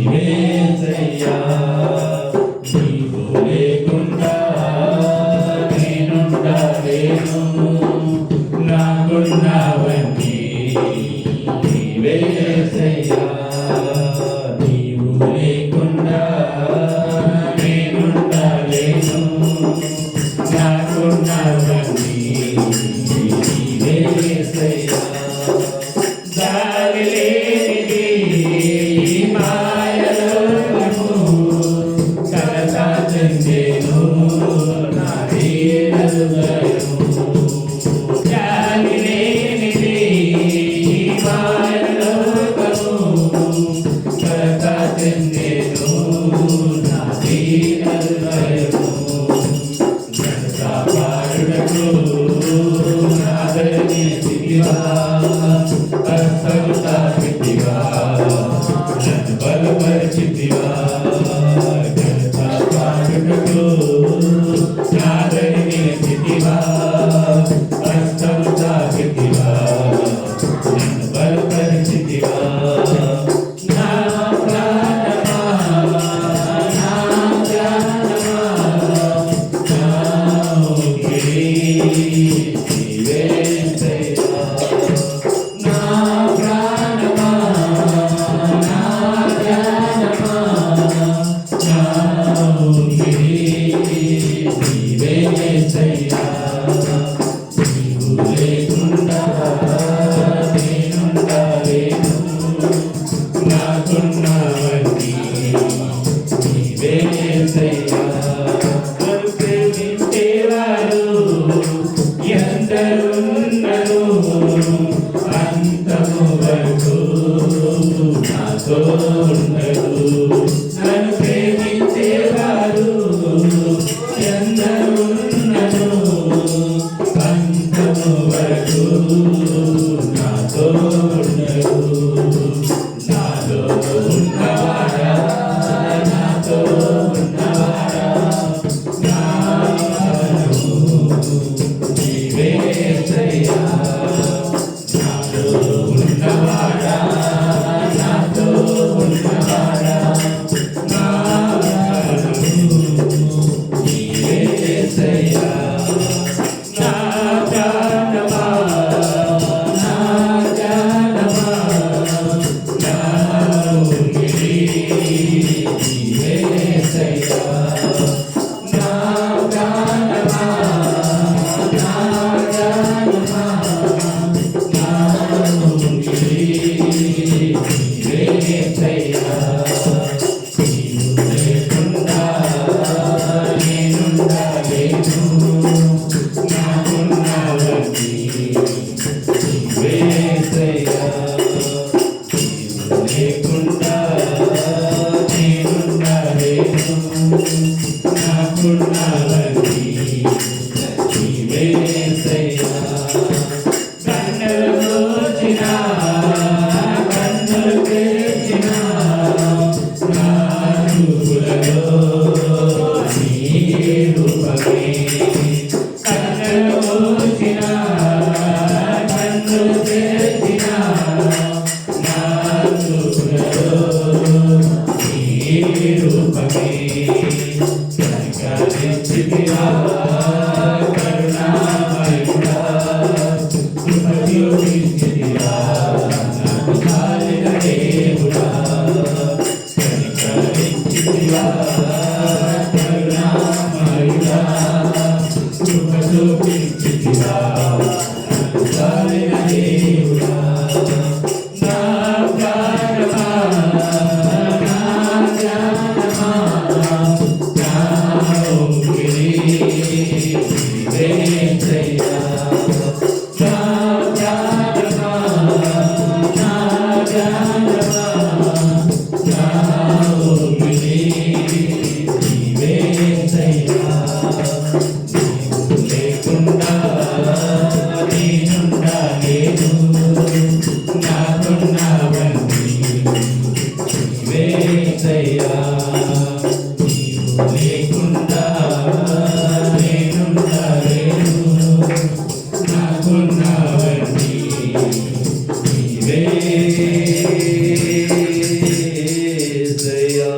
నీవేసయ్యా నీవు లేకుండా నేనుండలేను నాకున్నవన్నీ నీవేసయ్యా నీవు లేకుండా నేనుండలేను నాకున్నవన్నీ నీవేసయ్యా దారి లేనిది మాయలోకము కలత చెందేను నా హృదయము దారి లేనిది మాయలోకము కలత చెందేను నా హృదయము జనసాపారుడకు నాదరిని స్థితివా అసలుతాపితివా నన్ను బలపరిచితివా జనసాపారుడకు నాదరిని స్థితివా అసలుతాపితివా నన్ను బలపరిచితివా నా ప్రాణమా నా ప్రాణమా నా ఊపిరి నీవేసయ్యా నా ప్రాణమా నా ప్రాణమా నా ఊపిరి నీవేసయ్యా నీవు లేకుండా నేనుండలేను నాకున్నవన్నీ నీవేసయ్యా నన్ను ప్రేమించేవారు ఎందరున్నను అంతము వరకు నాతో ఉండదు నన్ను ప్రేమించేవారు ఎందరున్నను అంతము వరకు నాతో ఉండదు నాలో ఉన్నవాడా నాతో ఉన్నవాడా నాను నీవేసయ్యా నాలో ఉన్నవాడా నాతో ఉన్నవాడా నాను నీవేసయ్యా నా ప్రాణమా నా ప్రాణమా నా ఊపిరి నీవేసయ్యా నా ప్రాణమా నా ప్రాణమా నా ఊపిరి నీవేసయ్యా నీవు లేకుండా నేనుండలేను నాకున్నవన్నీ నీవేసయ్యా నీవు లేకుండా నేనుండలేను నాకున్నవన్నీ నీవేసయ్యా కన్నులు దోచిన కన్నులు తెరిచిన ఏసయ్యా